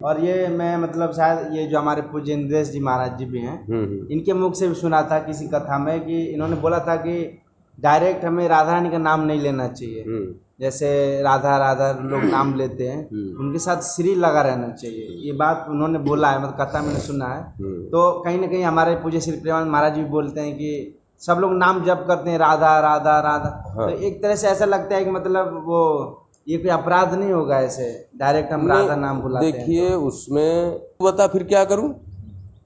और ये मैं मतलब शायद ये जो हमारे पूज्य इंद्रेश जी महाराज जी भी हैं, इनके मुख से भी सुना था किसी कथा में कि इन्होंने बोला था कि डायरेक्ट हमें राधा रानी का नाम नहीं लेना चाहिए। जैसे राधा राधा लोग नाम लेते हैं, उनके साथ श्री लगा रहना चाहिए। ये बात उन्होंने बोला है, मतलब कथा मैंने सुना है। तो कहीं ना कहीं हमारे पूज्य श्री प्रेमानंद महाराज जी भी बोलते हैं कि सब लोग नाम जप करते हैं राधा राधा राधा। तो एक तरह से ऐसा लगता है कि मतलब वो ये कोई अपराध नहीं होगा ऐसे डायरेक्ट हम राधा नाम बुलाते हैं। देखिए उसमें बता फिर क्या करूं,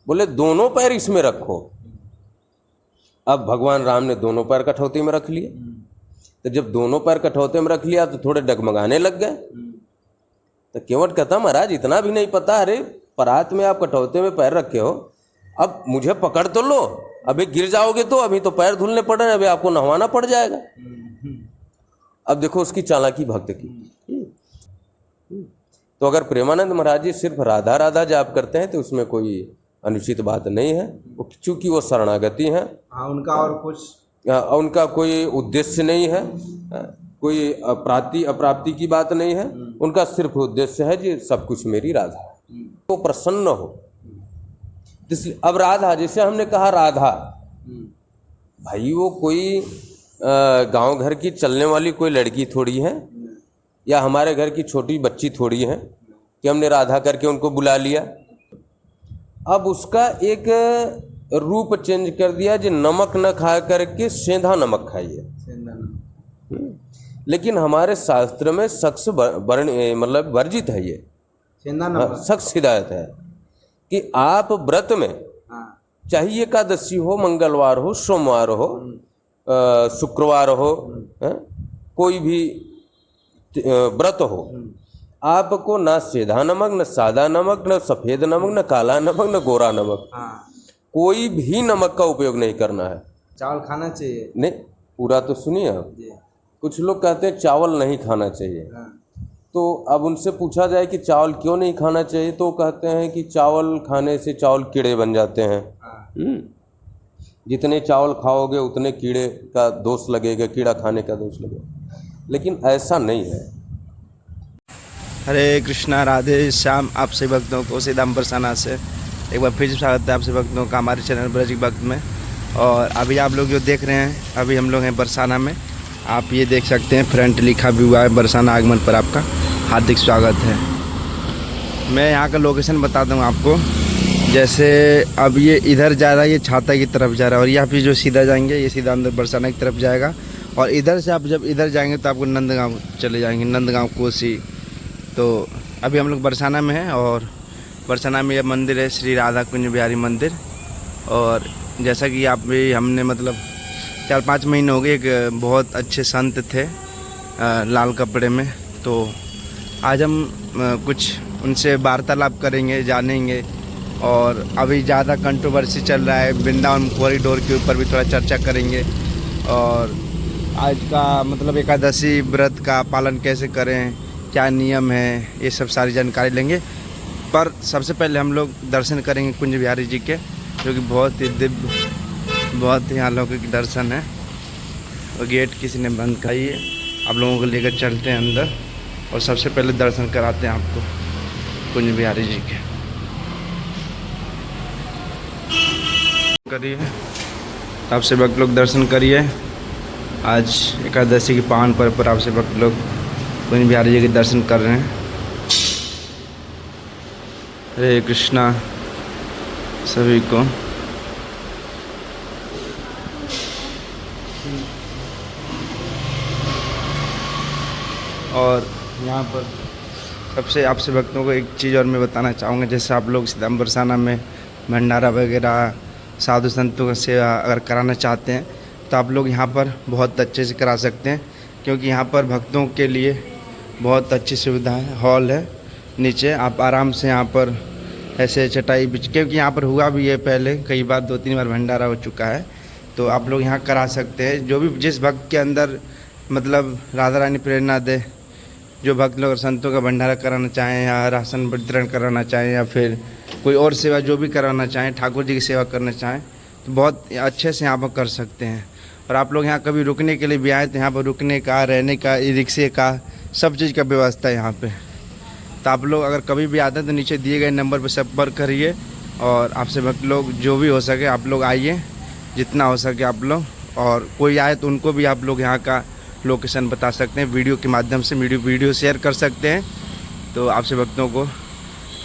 बोले दोनों पैर इसमें रखो। अब भगवान राम ने दोनों पैर कठौती में रख लिए, तो जब दोनों पैर कठौते में रख लिया तो थोड़े डगमगाने लग गए। तो केवट कहता महाराज इतना भी नहीं पता, अरे परात में आप कठौते में पैर रखे हो, अब मुझे पकड़ तो लो, अभी गिर जाओगे तो अभी तो पैर धुलने पड़ रहे हैं, अभी आपको नहवाना पड़ जाएगा। अब देखो उसकी चालाकी भक्त की। तो अगर प्रेमानंद महाराज जी सिर्फ राधा राधा जाप करते हैं तो उसमें कोई अनुचित बात नहीं है, चूंकि वो शरणागति हैं। हाँ, उनका और कुछ उनका कोई उद्देश्य नहीं है, कोई अप्राप्ति की बात नहीं है, उनका सिर्फ उद्देश्य है जी सब कुछ मेरी राधा, वो प्रसन्न हो। इसलिए अब राधा, जैसे हमने कहा राधा, भाई वो कोई गांव घर की चलने वाली कोई लड़की थोड़ी है, या हमारे घर की छोटी बच्ची थोड़ी है कि हमने राधा करके उनको बुला लिया। अब उसका एक रूप चेंज कर दिया, जो नमक न खा करके सेंधा नमक खाइए। लेकिन हमारे शास्त्र में शख्स मतलब वर्जित है, ये शख्स हिदायत है कि आप व्रत में चाहे एकादशी हो, मंगलवार हो, सोमवार हो, शुक्रवार हो, कोई भी व्रत हो, आपको ना सीधा नमक, न सादा नमक, न सफ़ेद नमक, न काला नमक, न गोरा नमक, कोई भी नमक का उपयोग नहीं करना है। चावल खाना चाहिए? नहीं, पूरा तो सुनिए आप। कुछ लोग कहते हैं चावल नहीं खाना चाहिए। तो अब उनसे पूछा जाए कि चावल क्यों नहीं खाना चाहिए, तो कहते हैं कि चावल खाने से चावल कीड़े बन जाते हैं। जितने चावल खाओगे उतने कीड़े का दोष लगेगा, कीड़ा खाने का दोष लगेगा, लेकिन ऐसा नहीं है। हरे कृष्णा, राधे श्याम। आप सभी भक्तों को सीधाम बरसाना से एक बार फिर से स्वागत है आप सभी भक्तों का हमारे चैनल ब्रज भक्त में। और अभी आप लोग जो देख रहे हैं, अभी हम लोग हैं बरसाना में। आप ये देख सकते हैं फ्रंट लिखा भी हुआ है, बरसाना आगमन पर आपका हार्दिक स्वागत है। मैं यहाँ का लोकेशन बता दूँ आपको। जैसे अब ये इधर जा रहा है, ये छाता की तरफ जा रहा है, और यहाँ पे जो सीधा जाएंगे ये सीधा अंदर बरसाना की तरफ जाएगा। और इधर से आप जब इधर जाएंगे तो आपको नंदगांव चले जाएंगे, नंदगांव कोसी। तो अभी हम लोग बरसाना में हैं, और बरसाना में यह मंदिर है श्री राधा कुंज बिहारी मंदिर। और जैसा कि आप भी हमने मतलब 4-5 महीने हो गए, एक बहुत अच्छे संत थे लाल कपड़े में, तो आज हम कुछ उनसे वार्तालाप करेंगे, जानेंगे। और अभी ज़्यादा कंट्रोवर्सी चल रहा है, वृंदावन कॉरिडोर के ऊपर भी थोड़ा चर्चा करेंगे। और आज का मतलब एकादशी व्रत का पालन कैसे करें, क्या नियम है, ये सब सारी जानकारी लेंगे। पर सबसे पहले हम लोग दर्शन करेंगे कुंज बिहारी जी के, जो कि बहुत ही दिव्य, बहुत ही अलौकिक दर्शन है। और गेट किसी ने बंद कराई है, आप लोगों को लेकर चलते हैं अंदर, और सबसे पहले दर्शन कराते हैं आपको कुंज बिहारी जी के। करिए आपसे भक्त लोग, दर्शन करिए। आज एकादशी के पावन पर्व पर आपसे भक्त लोग कुंज बिहारी जी के दर्शन कर रहे हैं। हरे कृष्णा सभी को। और यहाँ पर सबसे आपसे भक्तों को एक चीज़ और मैं बताना चाहूँगा। जैसे आप लोग सीधा बरसाना में भंडारा वगैरह, साधु संतों का सेवा अगर कराना चाहते हैं तो आप लोग यहाँ पर बहुत अच्छे से करा सकते हैं, क्योंकि यहाँ पर भक्तों के लिए बहुत अच्छी सुविधा है। हॉल है नीचे, आप आराम से यहाँ पर ऐसे चटाई बिछ, क्योंकि यहाँ पर हुआ भी है पहले कई बार, 2-3 बार भंडारा हो चुका है, तो आप लोग यहाँ करा सकते हैं। जो भी जिस भक्त के अंदर मतलब राधा रानी प्रेरणा दे, जो भक्त लोग संतों का भंडारा कराना चाहें, या राशन वितरण कराना चाहें, या फिर कोई और सेवा जो भी कराना चाहें, ठाकुर जी की सेवा करना चाहें, तो बहुत अच्छे से यहाँ पर कर सकते हैं। और आप लोग यहाँ कभी रुकने के लिए भी आए तो यहाँ पर रुकने का, रहने का, ई रिक्शे का, सब चीज़ का व्यवस्था है यहाँ पे। तो आप लोग अगर कभी भी आते हैं तो नीचे दिए गए नंबर पर संपर्क करिए और आपसे भक्त लोग जो भी हो सके आप लोग आइए, जितना हो सके आप लोग। और कोई आए तो उनको भी आप लोग यहाँ का लोकेशन बता सकते हैं, वीडियो के माध्यम से वीडियो शेयर कर सकते हैं। तो आपसे भक्तों को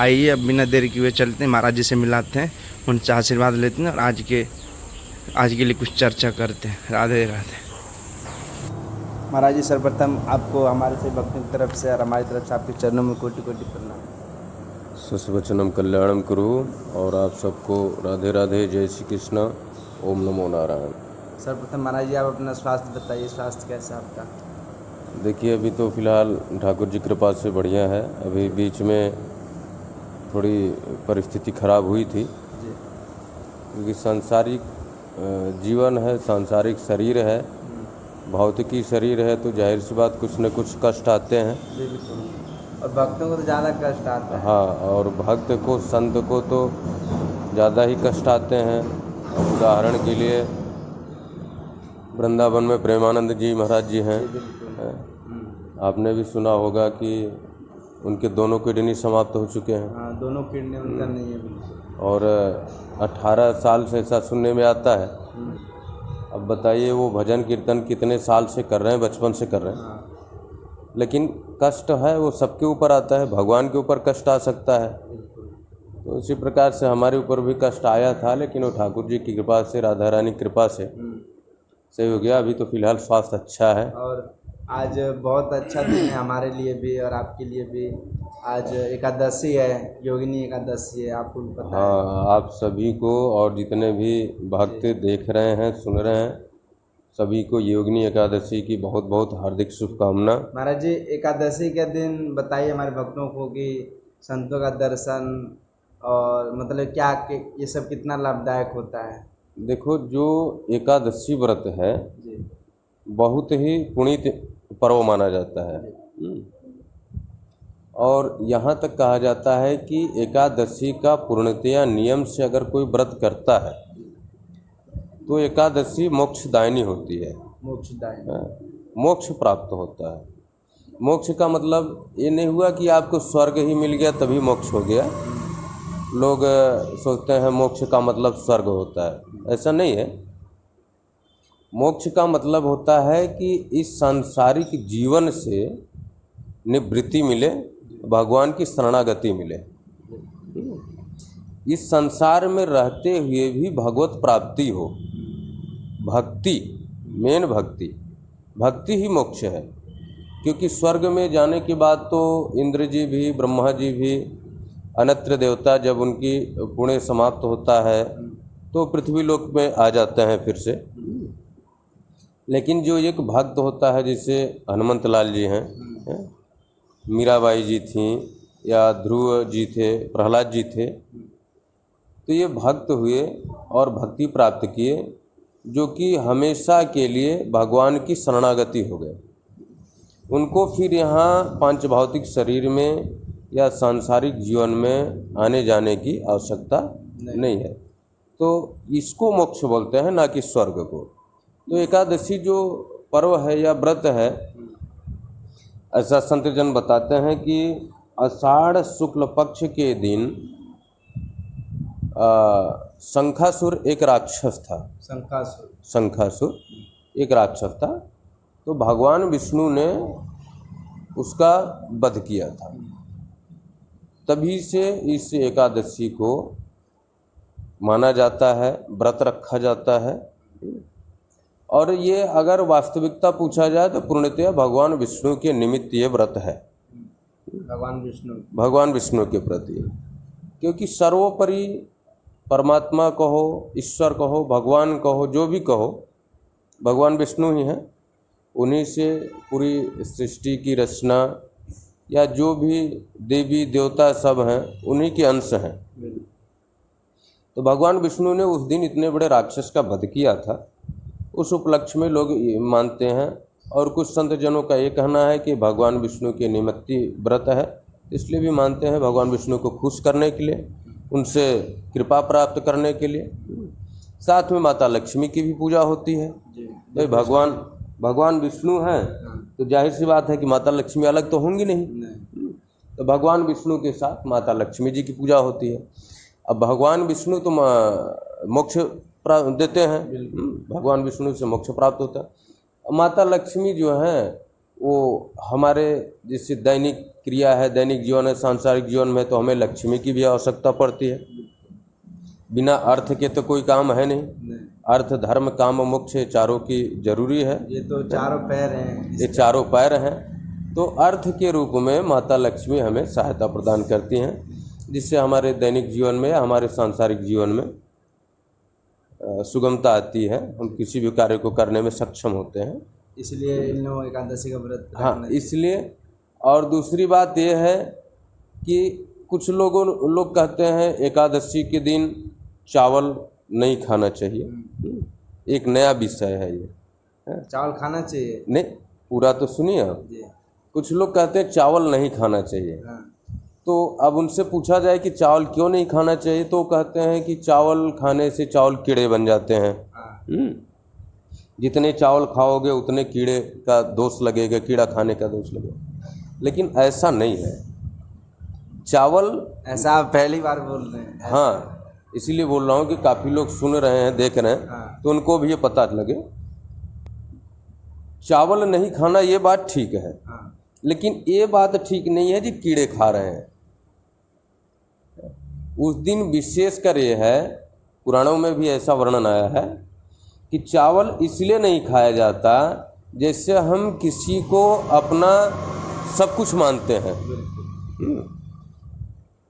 आइए, अब बिना देरी किए चलते हैं, महाराज जी से मिलाते हैं, उनसे आशीर्वाद लेते हैं और आज के लिए कुछ चर्चा करते हैं। राधे राधे। महाराज जी, सर्वप्रथम आपको हमारे से भक्तों की तरफ से और हमारी तरफ से आपके चरणों में कोटि कोटि प्रणाम। सुस्वचनम कल्याणम करो। और आप सबको राधे राधे, जय श्री कृष्ण, ओम नमो नारायण। सर्वप्रथम महाराज जी आप अपना स्वास्थ्य बताइए, स्वास्थ्य कैसा है आपका? देखिए, अभी तो फिलहाल ठाकुर जी कृपा से बढ़िया है। अभी बीच में थोड़ी परिस्थिति खराब हुई थी, जी क्योंकि सांसारिक जीवन है, सांसारिक शरीर है, भौतिकी शरीर है, तो जाहिर सी बात कुछ न कुछ कष्ट आते हैं। बिल्कुल, और भक्तों को तो ज़्यादा कष्ट आता है। हाँ, और भक्त को, संत को तो ज़्यादा ही कष्ट आते हैं। उदाहरण के लिए वृंदावन में प्रेमानंद जी महाराज जी हैं। आपने भी सुना होगा कि उनके दोनों किडनी समाप्त हो चुके हैं। हाँ, दोनों किडनी उनका नहीं है बिल्कुल। और 18 साल से ऐसा सुनने में आता है। अब बताइए, वो भजन कीर्तन कितने साल से कर रहे हैं, बचपन से कर रहे हैं। हाँ, लेकिन कष्ट है वो सबके ऊपर आता है, भगवान के ऊपर कष्ट आ सकता है। तो इसी प्रकार से हमारे ऊपर भी कष्ट आया था, लेकिन वो ठाकुर जी की कृपा से, राधा रानी की कृपा से सही हो गया। अभी तो फिलहाल स्वास्थ्य अच्छा है। और आज बहुत अच्छा दिन है हमारे लिए भी और आपके लिए भी। आज एकादशी है, योगिनी एकादशी है, आपको भी पता है। हाँ, आप सभी को और जितने भी भक्त देख रहे हैं, सुन रहे हैं, सभी को योगिनी एकादशी की बहुत बहुत हार्दिक शुभकामना। महाराज जी, एकादशी के दिन बताइए हमारे भक्तों को कि संतों का दर्शन और मतलब क्या ये सब कितना लाभदायक होता है? देखो, जो एकादशी व्रत है जी बहुत ही पुनीत पर्व माना जाता है। और यहाँ तक कहा जाता है कि एकादशी का पूर्णतया नियम से अगर कोई व्रत करता है तो एकादशी मोक्षदायिनी होती है। मोक्षदायिनी, मोक्ष प्राप्त होता है। मोक्ष का मतलब ये नहीं हुआ कि आपको स्वर्ग ही मिल गया तभी मोक्ष हो गया। लोग सोचते हैं मोक्ष का मतलब स्वर्ग होता है, ऐसा नहीं है। मोक्ष का मतलब होता है कि इस सांसारिक जीवन से निवृत्ति मिले, भगवान की शरणागति मिले। इस संसार में रहते हुए भी भगवत प्राप्ति हो। भक्ति, मेन भक्ति ही मोक्ष है। क्योंकि स्वर्ग में जाने के बाद तो इंद्र जी भी, ब्रह्मा जी भी, अनत्र देवता, जब उनकी पुण्य समाप्त होता है तो पृथ्वी लोक में आ जाते हैं फिर से। लेकिन जो एक भक्त होता है, जैसे हनुमंत लाल जी हैं, मीराबाई जी थीं, या ध्रुव जी थे, प्रहलाद जी थे, तो ये भक्त हुए और भक्ति प्राप्त किए, जो कि हमेशा के लिए भगवान की शरणागति हो गए। उनको फिर यहाँ पांच भौतिक शरीर में या सांसारिक जीवन में आने जाने की आवश्यकता नहीं है। तो इसको मोक्ष बोलते हैं, ना कि स्वर्ग को। तो एकादशी जो पर्व है या व्रत है, ऐसा संत जन बताते हैं कि आषाढ़ शुक्ल पक्ष के दिन शंखासुर एक राक्षस था। शंखासुर एक राक्षस था, तो भगवान विष्णु ने उसका वध किया था। तभी से इस एकादशी को माना जाता है, व्रत रखा जाता है। और ये अगर वास्तविकता पूछा जाए तो पूर्णतया भगवान विष्णु के निमित्त ये व्रत है, भगवान विष्णु के प्रति। क्योंकि सर्वोपरि परमात्मा कहो, ईश्वर कहो, भगवान कहो, जो भी कहो, भगवान विष्णु ही हैं। उन्हीं से पूरी सृष्टि की रचना या जो भी देवी देवता सब हैं उन्हीं के अंश हैं। तो भगवान विष्णु ने उस दिन इतने बड़े राक्षस का वध किया था, उस उपलक्ष्य में लोग मानते हैं। और कुछ संत जनों का ये कहना है कि भगवान विष्णु के निमित्त व्रत है, इसलिए भी मानते हैं भगवान विष्णु को खुश करने के लिए, उनसे कृपा प्राप्त करने के लिए। साथ में माता लक्ष्मी की भी पूजा होती है। तो भगवान विष्णु हैं तो जाहिर सी बात है कि माता लक्ष्मी अलग तो होंगी नहीं। तो भगवान विष्णु के साथ माता लक्ष्मी जी की पूजा होती है। अब भगवान विष्णु तो मोक्ष देते हैं, भगवान विष्णु से मोक्ष प्राप्त होता है। माता लक्ष्मी जो है वो हमारे जैसे दैनिक क्रिया है, दैनिक जीवन है, सांसारिक जीवन में, तो हमें लक्ष्मी की भी आवश्यकता पड़ती है। बिना अर्थ के तो कोई काम है नहीं। अर्थ धर्म काम मोक्ष चारों की जरूरी है। ये तो चारों पैर हैं, ये चारों पैर हैं। तो अर्थ के रूप में माता लक्ष्मी हमें सहायता प्रदान करती हैं, जिससे हमारे दैनिक जीवन में, हमारे सांसारिक जीवन में सुगमता आती है। हम किसी भी कार्य को करने में सक्षम होते हैं। इसलिए इन लोगों एकादशी का व्रत हाँ, इसलिए। और दूसरी बात यह है कि कुछ लोग कहते हैं एकादशी के दिन चावल नहीं खाना चाहिए। एक नया विषय है ये। चावल खाना चाहिए? नहीं, पूरा तो सुनिए आप। कुछ लोग कहते हैं चावल नहीं खाना चाहिए। तो अब उनसे पूछा जाए कि चावल क्यों नहीं खाना चाहिए, तो कहते हैं कि चावल खाने से चावल कीड़े बन जाते हैं। जितने चावल खाओगे उतने कीड़े का दोष लगेगा, कीड़ा खाने का दोष लगेगा। लेकिन ऐसा नहीं है। चावल, ऐसा आप पहली बार बोल रहे हैं? हाँ, इसीलिए बोल रहा हूँ कि काफ़ी लोग सुन रहे हैं, देख रहे हैं, तो उनको भी ये पता लगे। चावल नहीं खाना ये बात ठीक है, लेकिन ये बात ठीक नहीं है जी कीड़े खा रहे हैं। उस दिन विशेषकर ये है, पुराणों में भी ऐसा वर्णन आया है कि चावल इसलिए नहीं खाया जाता जैसे हम किसी को अपना सब कुछ मानते हैं।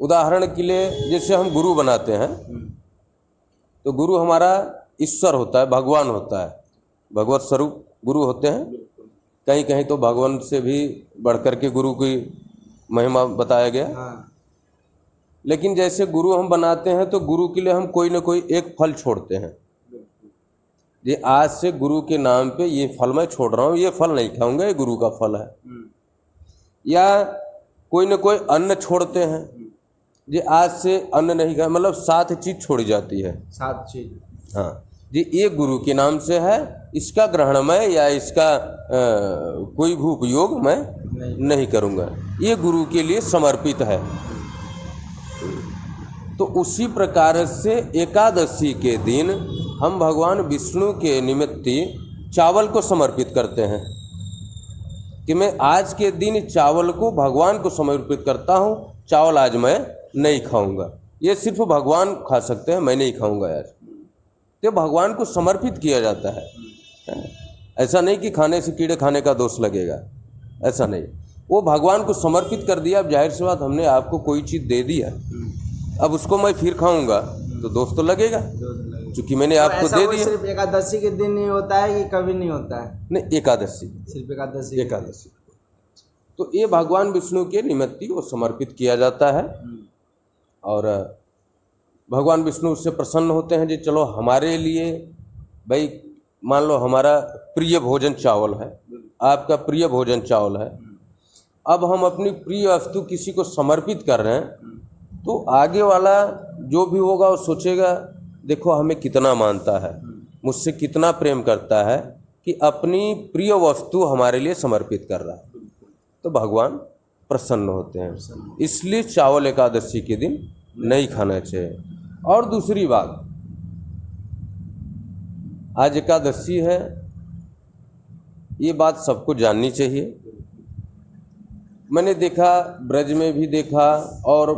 उदाहरण के लिए, जैसे हम गुरु बनाते हैं, तो गुरु हमारा ईश्वर होता है, भगवान होता है, भगवत स्वरूप गुरु होते हैं। कहीं कहीं तो भगवान से भी बढ़कर के गुरु की महिमा बताया गया। लेकिन जैसे गुरु हम बनाते हैं तो गुरु के लिए हम कोई ना कोई एक फल छोड़ते हैं। ये आज से गुरु के नाम पे ये फल मैं छोड़ रहा हूँ, ये फल नहीं खाऊंगा, ये गुरु का फल है। या कोई ना कोई अन्न छोड़ते हैं, जी आज से अन्न नहीं खा, मतलब 7 चीज छोड़ी जाती है। 7 चीज? हाँ जी, ये गुरु के नाम से है, इसका ग्रहण मैं या इसका कोई भी उपयोग मैं नहीं करूँगा, ये गुरु के लिए समर्पित है। तो उसी प्रकार से एकादशी के दिन हम भगवान विष्णु के निमित्त चावल को समर्पित करते हैं कि मैं आज के दिन चावल को भगवान को समर्पित करता हूँ। चावल आज मैं नहीं खाऊंगा, ये सिर्फ भगवान खा सकते हैं, मैं नहीं खाऊंगा यार। तो भगवान को समर्पित किया जाता है। ऐसा नहीं कि खाने से कीड़े खाने का दोष लगेगा, ऐसा नहीं। वो भगवान को समर्पित कर दिया। अब जाहिर सी बात, हमने आपको कोई चीज़ दे दिया, अब उसको मैं फिर खाऊंगा तो दोष तो लगेगा, क्योंकि मैंने आपको दे दिया। सिर्फ एकादशी के दिन नहीं होता है कि कभी नहीं होता है? नहीं, एकादशी, सिर्फ एकादशी। तो ये भगवान विष्णु के निमित्त वो समर्पित किया जाता है। और भगवान विष्णु उससे प्रसन्न होते हैं जी, चलो हमारे लिए भाई, मान लो हमारा प्रिय भोजन चावल है, आपका प्रिय भोजन चावल है, अब हम अपनी प्रिय वस्तु किसी को समर्पित कर रहे हैं, तो आगे वाला जो भी होगा वो सोचेगा देखो हमें कितना मानता है, मुझसे कितना प्रेम करता है कि अपनी प्रिय वस्तु हमारे लिए समर्पित कर रहा है। तो भगवान प्रसन्न होते हैं। इसलिए चावल एकादशी के दिन नहीं खाना चाहिए। और दूसरी बात, आज एकादशी है, ये बात सबको जाननी चाहिए। मैंने देखा, ब्रज में भी देखा और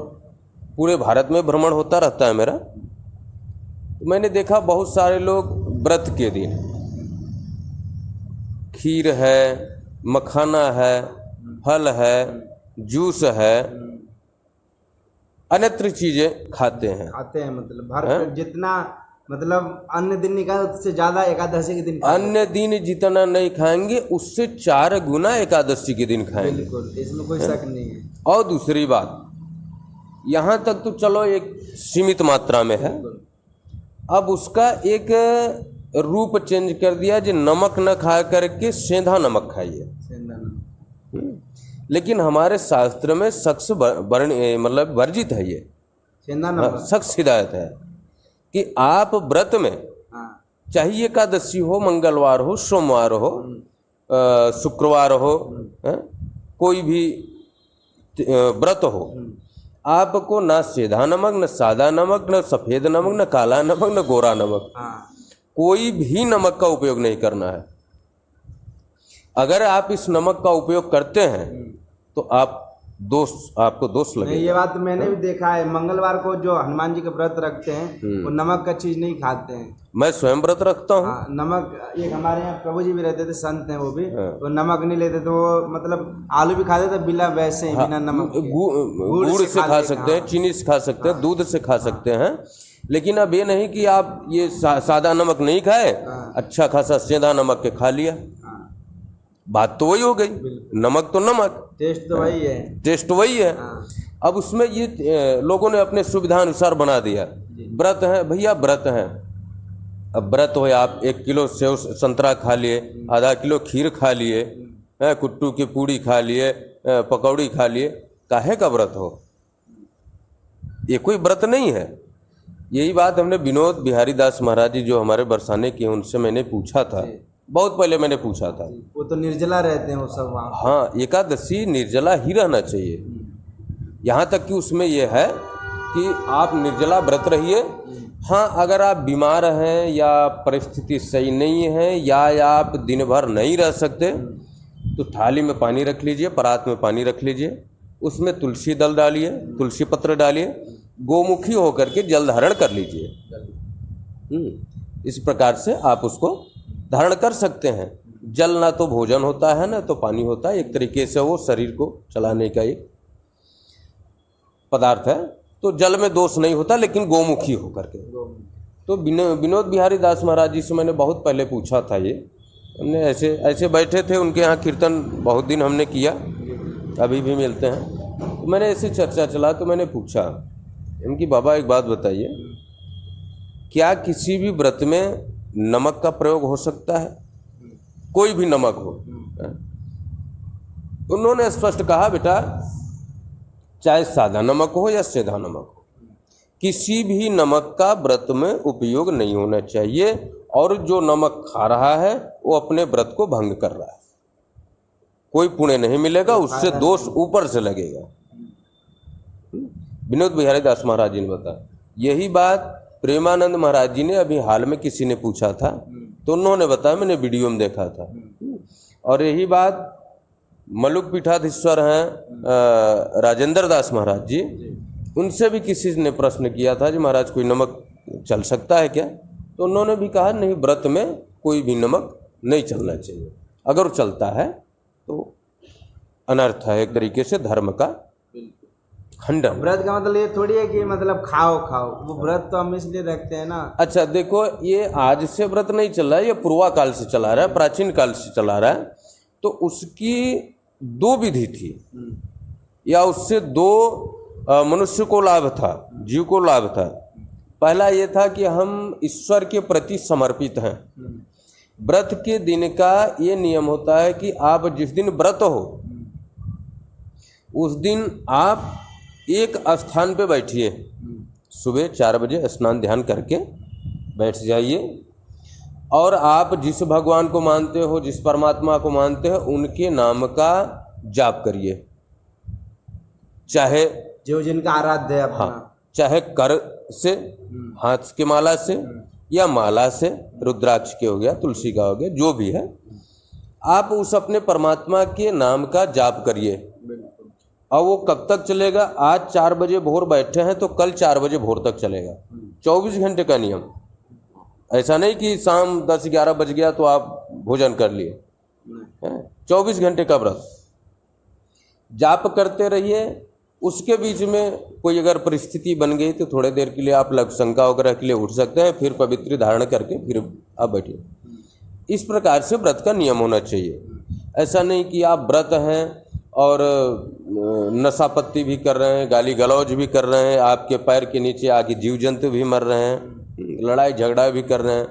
पूरे भारत में भ्रमण होता रहता है मेरा, तो मैंने देखा बहुत सारे लोग व्रत के दिन खीर है, मखाना है, फल है, जूस है, अन्यत्र चीजें खाते हैं। मतलब भर पेट जितना, मतलब अन्य दिन नहीं खाए उससे ज्यादा एकादशी के दिन खाएंगे। अन्य दिन जितना नहीं खाएंगे उससे 4 गुना एकादशी के दिन खाएंगे। बिल्कुल, इसमें कोई शक नहीं है। और दूसरी बात, यहाँ तक तो चलो एक सीमित मात्रा में है, अब उसका एक रूप चेंज कर दिया जो नमक न खा करके सेंधा नमक खाइए। लेकिन हमारे शास्त्र में सख्त मतलब वर्जित है, ये सख्त हिदायत है कि आप व्रत में, चाहिए एकादशी हो, मंगलवार हो, सोमवार हो, शुक्रवार हो, कोई भी व्रत हो, आपको ना सेधा नमक, न सादा नमक, न सफ़ेद नमक, न काला नमक, न गोरा नमक, कोई भी नमक का उपयोग नहीं करना है। अगर आप इस नमक का उपयोग करते हैं तो आपको दोष नहीं, लगेगा। ये बात मैंने भी देखा है। मंगलवार को जो हनुमान जी का व्रत रखते हैं वो नमक का चीज नहीं खाते हैं। मैं स्वयं व्रत रखता हूँ। हाँ, नमक, एक हमारे यहाँ प्रभु जी भी रहते थे, संत हैं वो भी, वो नमक नहीं लेते थे। वो मतलब आलू भी खाते थे बिना वैसे ही, बिना नमक के। गुड़ से खा सकते हैं, चीनी से खा सकते हैं, दूध से खा सकते हैं, लेकिन अब ये नहीं कि आप ये सादा नमक नहीं खाए, अच्छा खासा सेंधा नमक के खा लिया। बात तो वही हो गई, नमक तो नमक, टेस्ट तो वही है, टेस्ट वही है। अब उसमें ये लोगों ने अपने सुविधा अनुसार बना दिया। व्रत है भैया, व्रत है। अब व्रत हो, आप 1 किलो सेव संतरा खा लिए, आधा किलो खीर खा लिए, कुट्टू की पूड़ी खा लिए, पकौड़ी खा लिए, काहे का व्रत हो? ये कोई व्रत नहीं है। यही बात हमने विनोद बिहारी दास महाराज जी जो हमारे बरसाने के, उनसे मैंने पूछा था, बहुत पहले मैंने पूछा था। वो तो निर्जला रहते हैं वो सब वहाँ। हाँ, एकादशी निर्जला ही रहना चाहिए। यहाँ तक कि उसमें यह है कि आप निर्जला व्रत रहिए। हाँ, अगर आप बीमार हैं या परिस्थिति सही नहीं है या आप दिन भर नहीं रह सकते तो थाली में पानी रख लीजिए, परात में पानी रख लीजिए, उसमें तुलसी दल डालिए, तुलसी पत्र डालिए, गोमुखी होकर के जल धारण कर लीजिए। इस प्रकार से आप उसको धारण कर सकते हैं। जल ना तो भोजन होता है ना तो पानी होता है, एक तरीके से वो शरीर को चलाने का एक पदार्थ है। तो जल में दोष नहीं होता, लेकिन गोमुखी होकर के। तो विनोद बिहारी दास महाराज जी से मैंने बहुत पहले पूछा था। ये हमने ऐसे बैठे थे, उनके यहाँ कीर्तन बहुत दिन हमने किया, अभी भी मिलते हैं। तो मैंने ऐसे चर्चा चला तो मैंने पूछा इनकी, बाबा एक बात बताइए, क्या किसी भी व्रत में नमक का प्रयोग हो सकता है? कोई भी नमक हो? उन्होंने स्पष्ट कहा, बेटा चाहे सादा नमक हो या सेधा नमक हो, किसी भी नमक का व्रत में उपयोग नहीं होना चाहिए। और जो नमक खा रहा है वो अपने व्रत को भंग कर रहा है, कोई पुण्य नहीं मिलेगा, उससे दोष ऊपर से लगेगा। विनोद बिहारी दास महाराज जी ने बताया। यही बात प्रेमानंद महाराज जी ने अभी हाल में किसी ने पूछा था तो उन्होंने बताया, मैंने वीडियो में देखा था। और यही बात मलुक पीठाधीश्वर हैं राजेंद्र दास महाराज जी, उनसे भी किसी ने प्रश्न किया था कि महाराज कोई नमक चल सकता है क्या? तो उन्होंने भी कहा नहीं, व्रत में कोई भी नमक नहीं चलना चाहिए। अगर वो चलता है तो अनर्थ है, एक तरीके से धर्म का खंडन। व्रत का मतलब ये थोड़ी है कि मतलब खाओ, वो व्रत तो हम इसलिए रखते हैं ना। अच्छा, देखो, ये आज से व्रत नहीं चल रहा है, ये पूर्वा काल से चला रहा है, प्राचीन काल से चला रहा है। तो उसकी 2 विधि थी, या उससे 2 मनुष्य को लाभ था, जीव को लाभ था। पहला ये था कि हम ईश्वर के प्रति समर्पित हैं। व्रत के दिन का ये नियम होता है कि आप जिस दिन व्रत हो उस दिन आप एक स्थान पे बैठिए, सुबह 4 बजे स्नान ध्यान करके बैठ जाइए, और आप जिस भगवान को मानते हो, जिस परमात्मा को मानते हो, उनके नाम का जाप करिए। चाहे जो जिनका आराध्य है अपना। हाँ, चाहे कर से, हाथ के माला से, या माला से, रुद्राक्ष के हो गया, तुलसी का हो गया, जो भी है, आप उस अपने परमात्मा के नाम का जाप करिए। और वो कब तक चलेगा? आज 4 बजे भोर बैठे हैं तो कल 4 बजे भोर तक चलेगा। 24 घंटे का नियम। ऐसा नहीं कि शाम 10-11 बज गया तो आप भोजन कर लिए। 24 घंटे का व्रत जाप करते रहिए। उसके बीच में कोई अगर परिस्थिति बन गई तो थोड़ी देर के लिए आप लघु शंका वगैरह के लिए उठ सकते हैं, फिर पवित्र धारण करके फिर आप बैठिए। इस प्रकार से व्रत का नियम होना चाहिए। ऐसा नहीं कि आप व्रत हैं और नशापत्ती भी कर रहे हैं, गाली गलौज भी कर रहे हैं, आपके पैर के नीचे आके जीव जंतु भी मर रहे हैं, लड़ाई झगड़ा भी कर रहे हैं,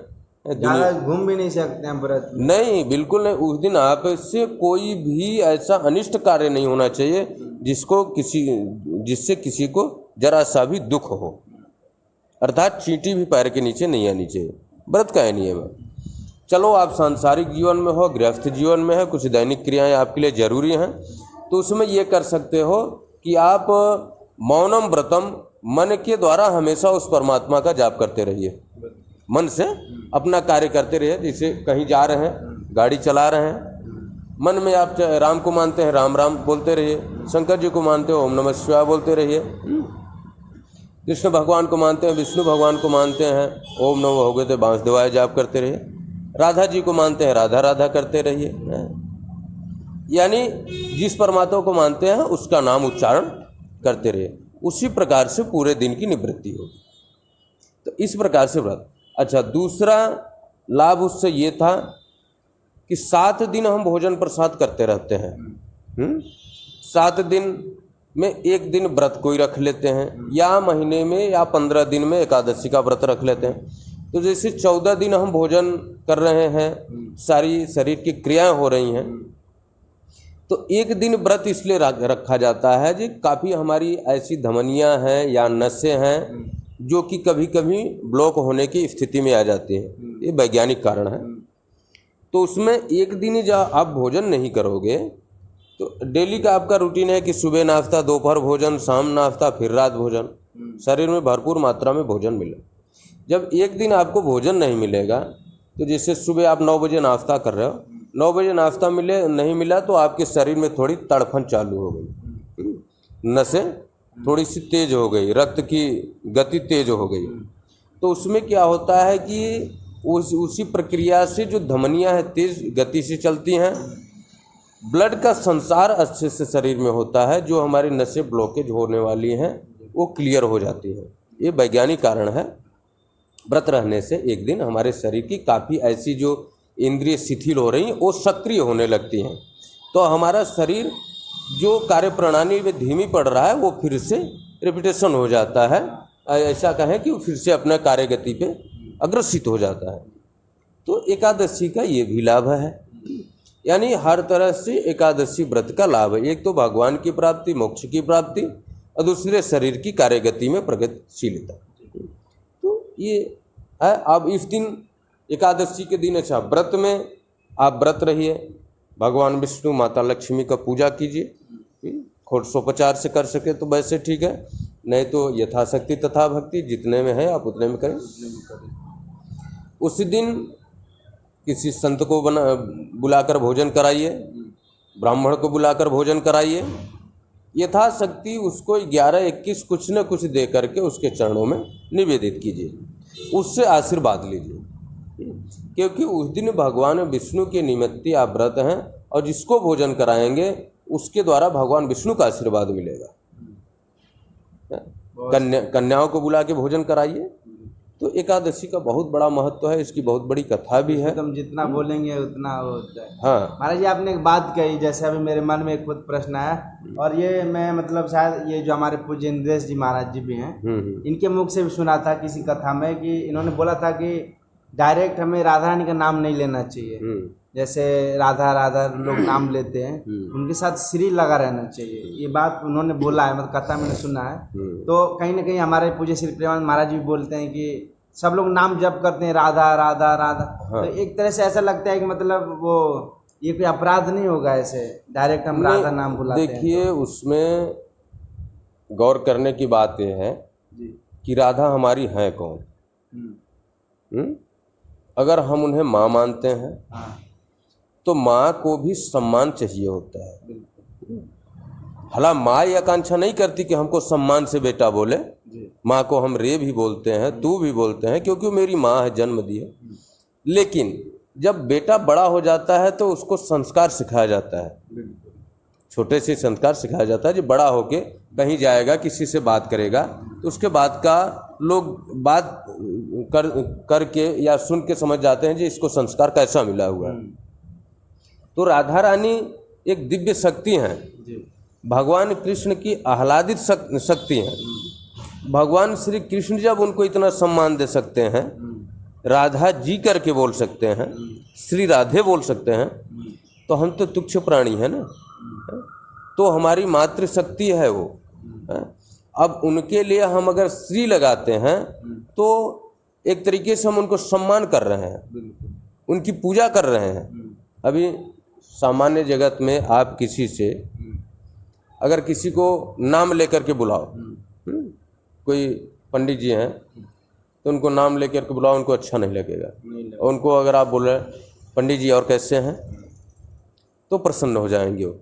ज़्यादा घूम भी नहीं सकते हैं व्रत में। नहीं, बिल्कुल नहीं। उस दिन आपसे कोई भी ऐसा अनिष्ट कार्य नहीं होना चाहिए जिससे किसी को जरा सा भी दुख हो, अर्थात चींटी भी पैर के नीचे नहीं आनी चाहिए। व्रत का है नियम है। चलो, आप सांसारिक जीवन में हो, गृहस्थ जीवन में है, कुछ दैनिक क्रियाएं आपके लिए जरूरी हैं, तो उसमें ये कर सकते हो कि आप मौनम व्रतम, मन के द्वारा हमेशा उस परमात्मा का जाप करते रहिए। मन से अपना कार्य करते रहिए। जैसे कहीं जा रहे हैं, गाड़ी चला रहे हैं, मन में आप राम को मानते हैं, राम राम बोलते रहिए। शंकर जी को मानते हो, ओम नमः शिवाय बोलते रहिए। कृष्ण भगवान को मानते हैं, विष्णु भगवान को मानते हैं, ओम नमः हो गए तो बांसदेवाय जाप करते रहिए। राधा जी को मानते हैं, राधा राधा करते रहिए। यानी जिस परमात्मा को मानते हैं उसका नाम उच्चारण करते रहिए। उसी प्रकार से पूरे दिन की निवृत्ति होगी। तो इस प्रकार से व्रत। अच्छा, दूसरा लाभ उससे ये था कि 7 दिन हम भोजन प्रसाद करते रहते हैं। 7 दिन में 1 दिन व्रत कोई रख लेते हैं, या महीने में या 15 दिन में एकादशी का व्रत रख लेते हैं। तो जैसे 14 दिन हम भोजन कर रहे हैं, सारी शरीर की क्रियाएं हो रही हैं, तो 1 दिन व्रत इसलिए रखा जाता है जी काफ़ी हमारी ऐसी धमनियां हैं या नसें हैं जो कि कभी कभी ब्लॉक होने की स्थिति में आ जाती हैं। ये वैज्ञानिक कारण है। तो उसमें 1 दिन ही जब आप भोजन नहीं करोगे तो डेली का आपका रूटीन है कि सुबह नाश्ता, दोपहर भोजन, शाम नाश्ता, फिर रात भोजन, शरीर में भरपूर मात्रा में भोजन मिले। जब 1 दिन आपको भोजन नहीं मिलेगा, तो जैसे सुबह आप 9 बजे नाश्ता कर रहे हो, 9 बजे नाश्ता नहीं मिला तो आपके शरीर में थोड़ी तड़फन चालू हो गई, नसें थोड़ी सी तेज हो गई, रक्त की गति तेज हो गई। तो उसमें क्या होता है कि उसी प्रक्रिया से जो धमनियां हैं तेज गति से चलती हैं, ब्लड का संसार अच्छे से शरीर में होता है, जो हमारी नसें ब्लॉकेज होने वाली हैं वो क्लियर हो जाती हैं। ये वैज्ञानिक कारण है। व्रत रहने से 1 दिन हमारे शरीर की काफ़ी ऐसी जो इंद्रिय शिथिल हो रही हैं वो सक्रिय होने लगती हैं। तो हमारा शरीर जो कार्य प्रणाली में धीमी पड़ रहा है वो फिर से रिपीटेशन हो जाता है। ऐसा कहें कि वो फिर से अपना कार्य गति पे अग्रसित हो जाता है। तो एकादशी का ये भी लाभ है। यानी हर तरह से एकादशी व्रत का लाभ है। एक तो भगवान की प्राप्ति, मोक्ष की प्राप्ति, और दूसरे शरीर की कार्यगति में प्रगतिशीलता। तो ये है। अब इस दिन एकादशी के दिन अच्छा व्रत में आप व्रत रहिए, भगवान विष्णु, माता लक्ष्मी का पूजा कीजिए। षोडशोपचार से कर सके तो वैसे ठीक है, नहीं तो यथाशक्ति तथा भक्ति, जितने में है आप उतने में करें। उसी दिन किसी संत को बुलाकर भोजन कराइए, ब्राह्मण को बुलाकर भोजन कराइए। यथाशक्ति उसको 11-21 कुछ न कुछ दे करके उसके चरणों में निवेदित कीजिए, उससे आशीर्वाद लीजिए। क्योंकि उस दिन भगवान विष्णु के निमित्त आप व्रत हैं, और जिसको भोजन कराएंगे उसके द्वारा भगवान विष्णु का आशीर्वाद मिलेगा। कन्याओं को बुला के भोजन कराइए। तो एकादशी का बहुत बड़ा महत्व है, इसकी बहुत बड़ी कथा भी है। तुम जितना बोलेंगे उतना होता है। हाँ महाराज जी, आपने एक बात कही, जैसे अभी मेरे मन में एक खुद प्रश्न आया, और ये मैं मतलब शायद ये जो हमारे पूज्य इंद्रेश जी महाराज जी भी हैं, इनके मुख से भी सुना था किसी कथा में कि इन्होंने बोला था कि डायरेक्ट हमें राधा रानी का नाम नहीं लेना चाहिए। जैसे राधा राधा लोग नाम लेते हैं, उनके साथ श्री लगा रहना चाहिए। ये बात उन्होंने बोला है, मतलब कथा मैंने सुना है। तो कहीं ना कहीं हमारे पूज्य श्री प्रेमानंद महाराज भी बोलते हैं कि सब लोग नाम जप करते हैं राधा राधा राधा। हाँ। तो एक तरह से ऐसा लगता है कि मतलब वो ये कोई अपराध नहीं होगा ऐसे डायरेक्ट हम राधा नाम बुलाते हैं। देखिए, उसमें गौर करने की बात यह है कि राधा हमारी हैं कौन। अगर हम उन्हें माँ मानते हैं, हाँ, तो माँ को भी सम्मान चाहिए होता है। हालांकि माँ ये आकांक्षा नहीं करती कि हमको सम्मान से बेटा बोले। माँ को हम रे भी बोलते हैं, तू भी बोलते हैं, क्योंकि वो मेरी माँ है, जन्म दी है। लेकिन जब बेटा बड़ा हो जाता है तो उसको संस्कार सिखाया जाता है। छोटे से संस्कार सिखाया जाता है। जो बड़ा होके कहीं जाएगा, किसी से बात करेगा, तो उसके बाद का लोग बात करके या सुन के समझ जाते हैं जी इसको संस्कार कैसा मिला हुआ है। तो राधा रानी एक दिव्य शक्ति हैं, भगवान कृष्ण की आह्लादित शक्ति हैं। भगवान श्री कृष्ण जब उनको इतना सम्मान दे सकते हैं, राधा जी करके बोल सकते हैं, श्री राधे बोल सकते हैं, तो हम तो तुच्छ प्राणी हैं ना। तो हमारी मातृशक्ति है वो। अब उनके लिए हम अगर श्री लगाते हैं तो एक तरीके से हम उनको सम्मान कर रहे हैं, उनकी पूजा कर रहे हैं। अभी सामान्य जगत में आप किसी से अगर किसी को नाम लेकर के बुलाओ, कोई पंडित जी हैं तो उनको नाम लेकर के बुलाओ, उनको अच्छा नहीं लगेगा। और उनको अगर आप बोल रहे पंडित जी और कैसे हैं तो प्रसन्न हो जाएंगे वो,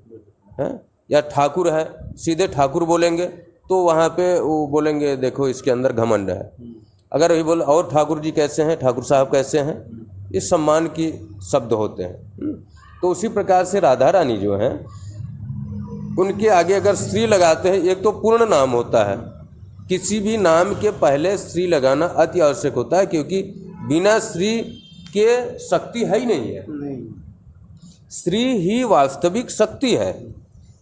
हैं। या ठाकुर है, सीधे ठाकुर बोलेंगे तो वहाँ पे वो बोलेंगे देखो इसके अंदर घमंड है। अगर वही बोले और ठाकुर जी कैसे हैं, ठाकुर साहब कैसे हैं, ये सम्मान की शब्द होते हैं। तो उसी प्रकार से राधा रानी जो हैं उनके आगे अगर श्री लगाते हैं, एक तो पूर्ण नाम होता है, किसी भी नाम के पहले श्री लगाना अति आवश्यक होता है, क्योंकि बिना श्री के शक्ति है ही नहीं है। श्री ही वास्तविक शक्ति है।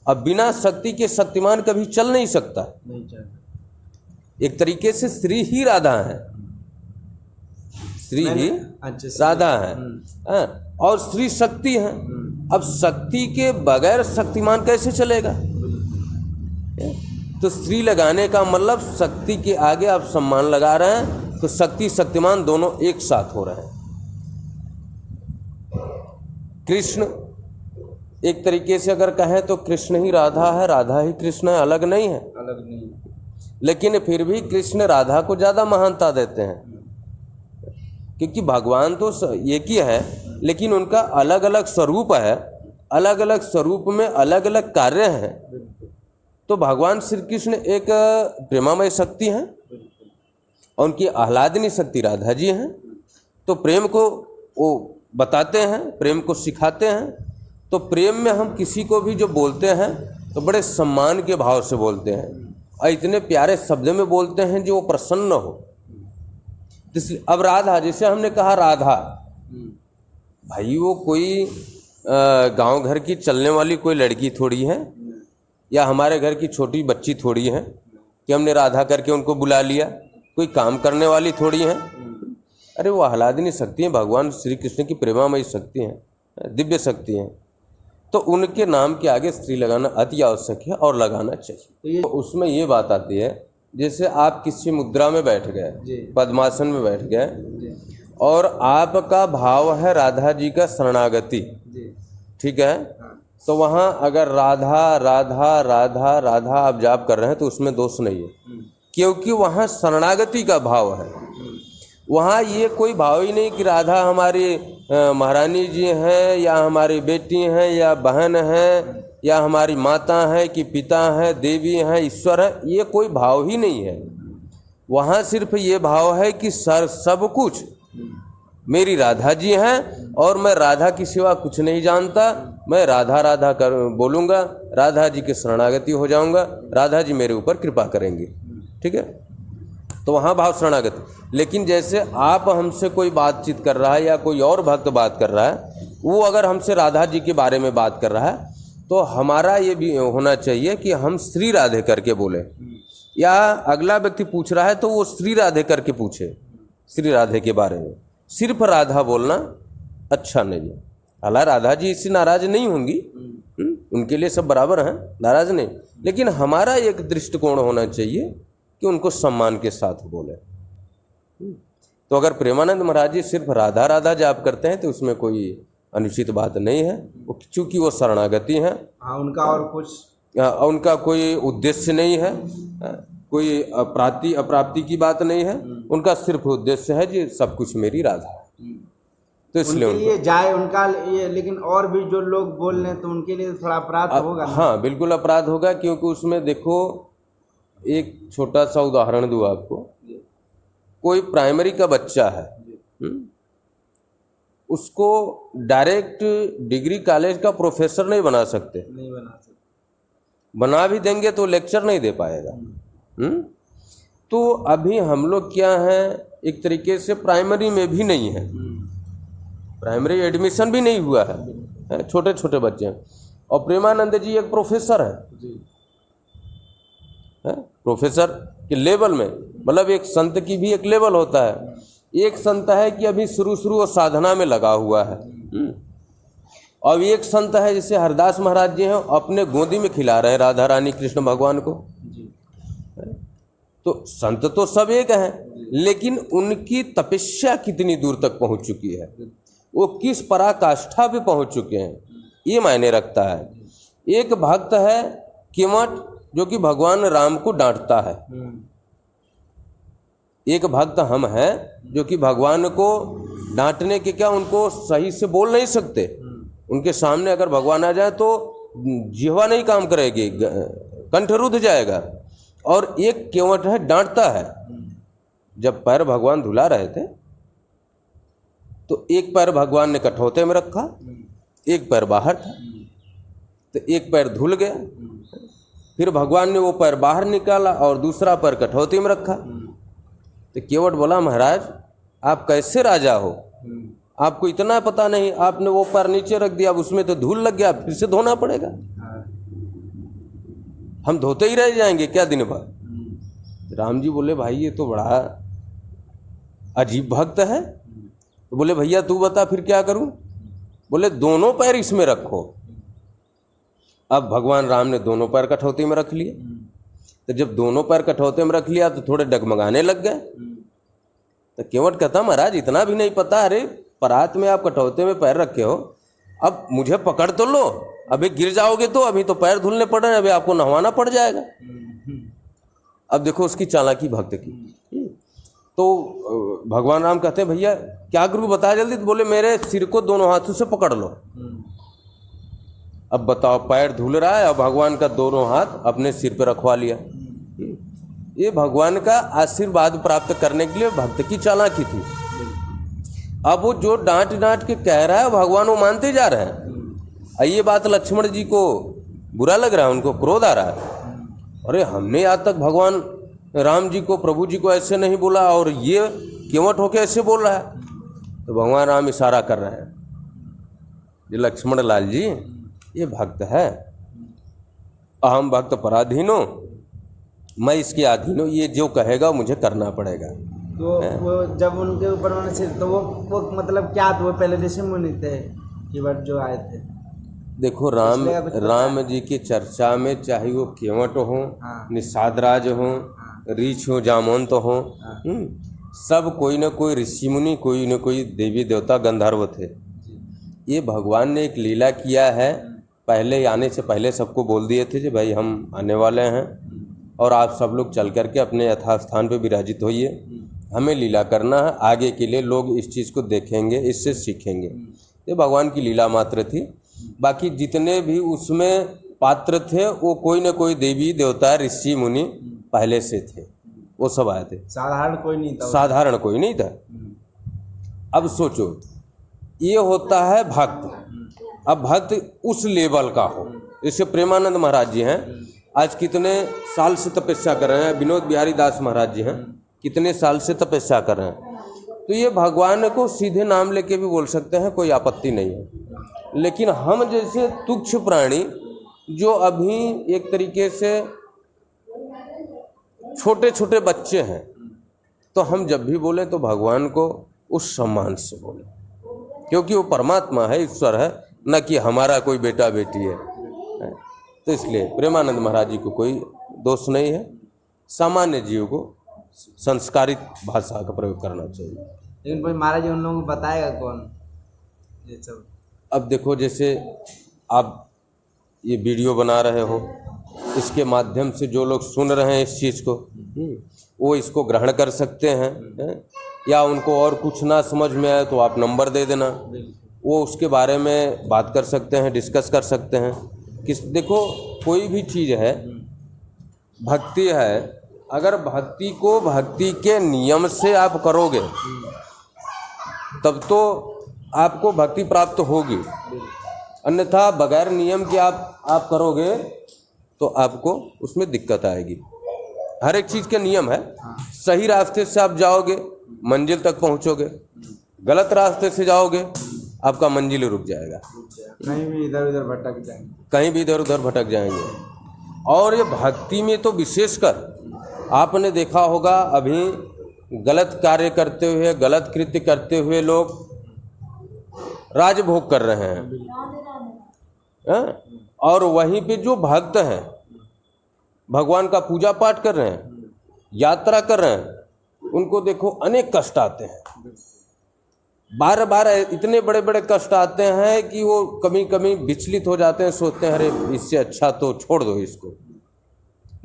अब बिना शक्ति के शक्तिमान कभी चल नहीं सकता। एक तरीके से श्री ही राधा है, श्री ही राधा है, हाँ, और श्री शक्ति है। अब शक्ति के बगैर शक्तिमान कैसे चलेगा? तो श्री लगाने का मतलब शक्ति के आगे आप सम्मान लगा रहे हैं, तो शक्ति शक्तिमान दोनों एक साथ हो रहे हैं। कृष्ण एक तरीके से अगर कहें तो कृष्ण ही राधा है, राधा ही कृष्ण है, अलग नहीं है। लेकिन फिर भी कृष्ण राधा को ज़्यादा महानता देते हैं, क्योंकि भगवान तो एक ही है, लेकिन उनका अलग अलग स्वरूप है, अलग अलग स्वरूप में अलग अलग कार्य हैं। तो भगवान श्री कृष्ण एक प्रेमामय शक्ति हैं और उनकी आह्लादनी शक्ति राधा जी हैं। तो प्रेम को वो बताते हैं, प्रेम को सिखाते हैं। तो प्रेम में हम किसी को भी जो बोलते हैं तो बड़े सम्मान के भाव से बोलते हैं और इतने प्यारे शब्द में बोलते हैं जो वो प्रसन्न हो। इसलिए अब राधा, जैसे हमने कहा राधा, भाई वो कोई गांव घर की चलने वाली कोई लड़की थोड़ी है, या हमारे घर की छोटी बच्ची थोड़ी है कि हमने राधा करके उनको बुला लिया। कोई काम करने वाली थोड़ी है। अरे वो आह्लादनी शक्ति है, भगवान श्री कृष्ण की प्रेमामयी शक्ति है, दिव्य शक्ति है। तो उनके नाम के आगे स्त्री लगाना अति आवश्यक है और लगाना चाहिए। तो उसमें ये बात आती है, जैसे आप किसी मुद्रा में बैठ गए, पद्मासन में बैठ गए और आपका भाव है राधा जी का शरणागति, ठीक है, तो वहाँ अगर राधा राधा राधा राधा आप जाप कर रहे हैं तो उसमें दोष नहीं है, क्योंकि वहाँ शरणागति का भाव है। वहाँ ये कोई भाव ही नहीं कि राधा हमारी महारानी जी हैं या हमारी बेटी हैं या बहन हैं या हमारी माता है कि पिता है, देवी हैं, ईश्वर है, ये कोई भाव ही नहीं है। वहाँ सिर्फ ये भाव है कि सब कुछ मेरी राधा जी हैं और मैं राधा की सिवा कुछ नहीं जानता। मैं राधा राधा कर बोलूँगा, राधा जी के शरणागति हो जाऊँगा, राधा जी मेरे ऊपर कृपा करेंगी, ठीक है। तो वहाँ भाव शरणागति। लेकिन जैसे आप हमसे कोई बातचीत कर रहा है या कोई और भक्त बात कर रहा है, वो अगर हमसे राधा जी के बारे में बात कर रहा है तो हमारा ये भी होना चाहिए कि हम श्री राधे करके बोले, या अगला व्यक्ति पूछ रहा है तो वो श्री राधे करके पूछे, श्री राधे के बारे में। सिर्फ राधा बोलना अच्छा नहीं है। हालांकि राधा जी इससे नाराज नहीं होंगी, उनके लिए सब बराबर हैं, नाराज नहीं, लेकिन हमारा एक दृष्टिकोण होना चाहिए कि उनको सम्मान के साथ बोले। तो अगर प्रेमानंद महाराज जी सिर्फ राधा राधा जाप करते हैं तो उसमें कोई अनुचित बात नहीं है, क्योंकि वो शरणागति हैं। हाँ, उनका और कुछ उनका कोई उद्देश्य नहीं है, कोई अप्राप्ति की बात नहीं है, उनका सिर्फ उद्देश्य है जी सब कुछ मेरी राधा है। तो इसलिए उनके लिए जाए उनका ये, लेकिन और भी जो लोग बोल रहे हैं तो उनके लिए थोड़ा अपराध होगा। हाँ बिल्कुल अपराध होगा, क्योंकि उसमें देखो एक छोटा सा उदाहरण दूँ आपको। कोई प्राइमरी का बच्चा है, उसको डायरेक्ट डिग्री कॉलेज का प्रोफेसर नहीं बना सकते, बना भी देंगे तो लेक्चर नहीं दे पाएगा। तो अभी हम लोग क्या हैं, एक तरीके से प्राइमरी में भी नहीं है, प्राइमरी एडमिशन भी नहीं हुआ है, छोटे छोटे बच्चे हैं। और प्रेमानंद जी एक प्रोफेसर है, प्रोफेसर के लेवल में, मतलब एक संत की भी एक लेवल होता है। एक संत है कि अभी शुरू वो साधना में लगा हुआ है, और एक संत है जैसे हरदास महाराज जी हैं, अपने गोदी में खिला रहे हैं राधा रानी कृष्ण भगवान को। तो संत तो सब एक हैं, लेकिन उनकी तपस्या कितनी दूर तक पहुंच चुकी है, वो किस पराकाष्ठा पे पहुंच चुके हैं, ये मायने रखता है। एक भक्त है केवट जो कि भगवान राम को डांटता है। एक भक्त हम हैं जो कि भगवान को डांटने के क्या उनको सही से बोल नहीं सकते। उनके सामने अगर भगवान आ जाए तो जिह्वा नहीं काम करेगी, कंठ रुध जाएगा। और एक केवट है डांटता है। जब पैर भगवान धुला रहे थे तो एक पैर भगवान ने कठौते में रखा, एक पैर बाहर था, तो एक पैर धुल गया। फिर भगवान ने वो पैर बाहर निकाला और दूसरा पैर कठौती में रखा। तो केवट बोला, महाराज आप कैसे राजा हो, आपको इतना पता नहीं, आपने वो पैर नीचे रख दिया, अब उसमें तो धूल लग गया, फिर से धोना पड़ेगा, हम धोते ही रह जाएंगे क्या दिन भर। राम जी बोले, भाई ये तो बड़ा अजीब भक्त है। तो बोले, भैया तू बता फिर क्या करूं। बोले, दोनों पैर इसमें रखो। अब भगवान राम ने दोनों पैर कठौती में रख लिए। तो जब दोनों पैर कठौते में रख लिया तो थोड़े डगमगाने लग गए। तो केवट कहता, महाराज इतना भी नहीं पता, अरे परात में आप कठौते में पैर रखे हो, अब मुझे पकड़ तो लो, अभी गिर जाओगे तो, अभी तो पैर धुलने पड़ रहे हैं, अभी आपको नहवाना पड़ जाएगा। अब देखो उसकी चालाकी भक्त की। तो भगवान राम कहते हैं, भैया क्या करूं बता जल्दी। तो बोले, मेरे सिर को दोनों हाथों से पकड़ लो। अब बताओ, पैर धुल रहा है और भगवान का दोनों हाथ अपने सिर पे रखवा लिया। ये भगवान का आशीर्वाद प्राप्त करने के लिए भक्त की चालाकी थी। अब वो जो डांट डांट के कह रहा है भगवान वो मानते जा रहे हैं। ये बात लक्ष्मण जी को बुरा लग रहा है, उनको क्रोध आ रहा है। अरे हमने आज तक भगवान राम जी को, प्रभु जी को ऐसे नहीं बोला और ये केवट होके ऐसे बोल रहा है। तो भगवान राम इशारा कर रहे हैं, ये लक्ष्मण लाल जी ये भक्त है, अहम भक्त पराधीनो, मैं इसके अधीन हूँ, ये जो कहेगा मुझे करना पड़ेगा। तो वो जब उनके ऊपर उन्होंने सिर, तो वो मतलब क्या था, वो पहले ऋषि मुनि थे केवट जो आए थे। देखो राम जी की चर्चा में चाहे वो केवट हो, निषाद राज हो, रीछ हो, जामवंत हो, सब कोई न कोई ऋषि मुनि, कोई न कोई देवी देवता गंधर्व थे। ये भगवान ने एक लीला किया है, पहले आने से पहले सबको बोल दिए थे कि भाई हम आने वाले हैं और आप सब लोग चल करके अपने यथास्थान पे विराजित होइए, हमें लीला करना है, आगे के लिए लोग इस चीज़ को देखेंगे, इससे सीखेंगे। ये भगवान की लीला मात्र थी। बाकी जितने भी उसमें पात्र थे वो कोई न कोई देवी देवता ऋषि मुनि पहले से थे, वो सब आए थे, साधारण कोई नहीं था। साधारण कोई नहीं था। अब सोचो, ये होता है भक्त। अब भक्त उस लेवल का हो, जैसे प्रेमानंद महाराज जी हैं, आज कितने साल से तपस्या कर रहे हैं। विनोद बिहारी दास महाराज जी हैं, कितने साल से तपस्या कर रहे हैं। तो ये भगवान को सीधे नाम लेके भी बोल सकते हैं, कोई आपत्ति नहीं है। लेकिन हम जैसे तुच्छ प्राणी जो अभी एक तरीके से छोटे छोटे बच्चे हैं, तो हम जब भी बोलें तो भगवान को उस सम्मान से बोलें, क्योंकि वो परमात्मा है, ईश्वर है, न कि हमारा कोई बेटा बेटी है। तो इसलिए प्रेमानंद महाराज जी को कोई दोष नहीं है, सामान्य जीव को संस्कारित भाषा का प्रयोग करना चाहिए। लेकिन कोई महाराज जी उन लोगों को बताएगा कौन ये सब। अब देखो, जैसे आप ये वीडियो बना रहे हो, इसके माध्यम से जो लोग सुन रहे हैं इस चीज़ को, वो इसको ग्रहण कर सकते हैं, या उनको और कुछ ना समझ में आए तो आप नंबर दे देना, वो उसके बारे में बात कर सकते हैं, डिस्कस कर सकते हैं। देखो कोई भी चीज़ है, भक्ति है, अगर भक्ति को भक्ति के नियम से आप करोगे तब तो आपको भक्ति प्राप्त होगी, अन्यथा बगैर नियम के आप करोगे तो आपको उसमें दिक्कत आएगी। हर एक चीज़ के नियम है। सही रास्ते से आप जाओगे मंजिल तक पहुंचोगे, गलत रास्ते से जाओगे आपका मंजिल रुक जाएगा, कहीं भी इधर उधर भटक जाएंगे, कहीं भी इधर उधर भटक जाएंगे। और ये भक्ति में तो विशेषकर आपने देखा होगा, अभी गलत कार्य करते हुए, गलत कृत्य करते हुए लोग राजभोग कर रहे हैं, और वहीं पे जो भक्त हैं, भगवान का पूजा पाठ कर रहे हैं, यात्रा कर रहे हैं, उनको देखो अनेक कष्ट आते हैं, बार बार इतने बड़े बड़े कष्ट आते हैं कि वो कभी कभी विचलित हो जाते हैं, सोचते हैं अरे इससे अच्छा तो छोड़ दो इसको।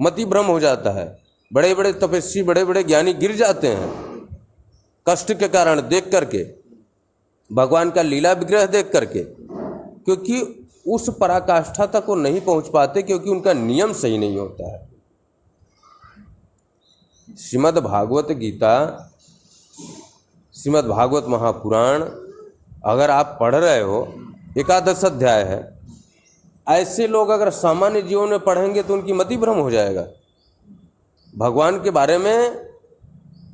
मति भ्रम हो जाता है, बड़े बड़े तपस्वी बड़े बड़े ज्ञानी गिर जाते हैं कष्ट के कारण देख करके, भगवान का लीला विग्रह देख करके, क्योंकि उस पराकाष्ठा तक वो नहीं पहुंच पाते, क्योंकि उनका नियम सही नहीं होता है। श्रीमद् भागवत गीता, श्रीमद् भागवत महापुराण अगर आप पढ़ रहे हो, 11 अध्याय है, ऐसे लोग अगर सामान्य जीवन में पढ़ेंगे तो उनकी मति भ्रम हो जाएगा, भगवान के बारे में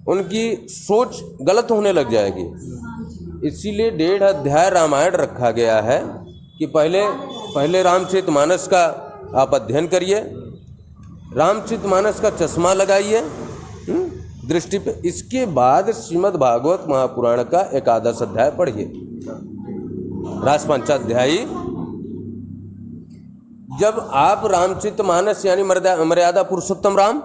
उनकी सोच गलत होने लग जाएगी। इसीलिए 1.5 अध्याय रामायण रखा गया है कि पहले रामचरितमानस का आप अध्ययन करिए, रामचरितमानस का चश्मा लगाइए दृष्टि पे, इसके बाद श्रीमद् भागवत महापुराण का 11 अध्याय पढ़िए। रास पंचाध्यायी, जब आप रामचरितमानस यानी मर्यादा पुरुषोत्तम राम,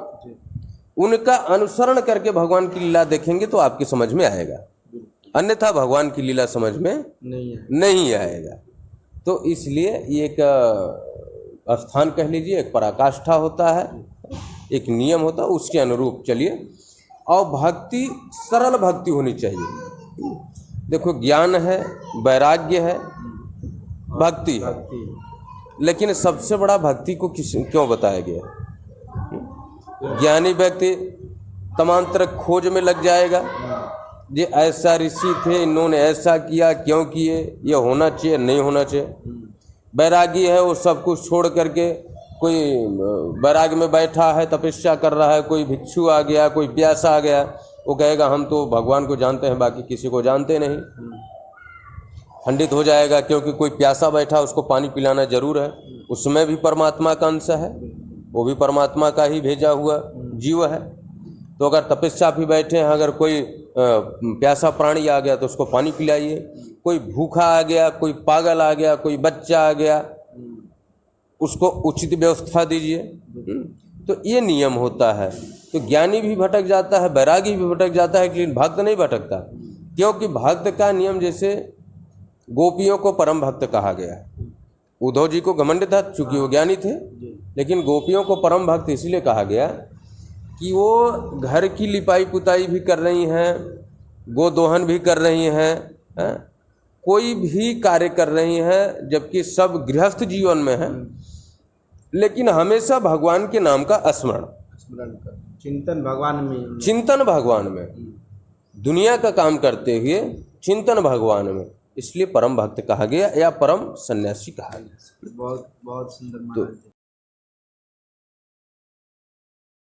उनका अनुसरण करके भगवान की लीला देखेंगे तो आपकी समझ में आएगा, अन्यथा भगवान की लीला समझ में नहीं आएगा। तो इसलिए ये एक स्थान कह लीजिए, एक पराकाष्ठा होता है, एक नियम होता है, उसके अनुरूप चलिए। और भक्ति सरल भक्ति होनी चाहिए। देखो ज्ञान है, वैराग्य है, भक्ति है, लेकिन सबसे बड़ा भक्ति को क्यों बताया गया? ज्ञानी व्यक्ति तमांतर खोज में लग जाएगा, ये ऐसा ऋषि थे, इन्होंने ऐसा किया, क्यों किए, ये होना चाहिए नहीं होना चाहिए। वैरागी है, वो सब कुछ छोड़ करके, कोई वैराग में बैठा है, तपस्या कर रहा है, कोई भिक्षु आ गया, कोई प्यासा आ गया, वो कहेगा हम तो भगवान को जानते हैं, बाकी किसी को जानते नहीं, खंडित हो जाएगा। क्योंकि कोई प्यासा बैठा, उसको पानी पिलाना जरूर है, उसमें भी परमात्मा का अंश है, वो भी परमात्मा का ही भेजा हुआ जीव है। तो अगर तपस्या भी बैठे हैं, अगर कोई प्यासा प्राणी आ गया तो उसको पानी पिलाइए। कोई भूखा आ गया, कोई पागल आ गया, कोई बच्चा आ गया, उसको उचित व्यवस्था दीजिए। तो ये नियम होता है। तो ज्ञानी भी भटक जाता है, वैरागी भी भटक जाता है, लेकिन भक्त नहीं भटकता, क्योंकि भक्त का नियम, जैसे गोपियों को परम भक्त कहा गया है। उद्धव जी को घमंड था चूंकि वो ज्ञानी थे, लेकिन गोपियों को परम भक्त इसलिए कहा गया कि वो घर की लिपाई पुताई भी कर रही हैं, गोदोहन भी कर रही हैं, कोई भी कार्य कर रही हैं, जबकि सब गृहस्थ जीवन में हैं, लेकिन हमेशा भगवान के नाम का स्मरण, चिंतन भगवान में, दुनिया का काम करते हुए चिंतन भगवान में, इसलिए परम भक्त कहा गया या परम सन्यासी कहा गया। बहुत बहुत सुंदर।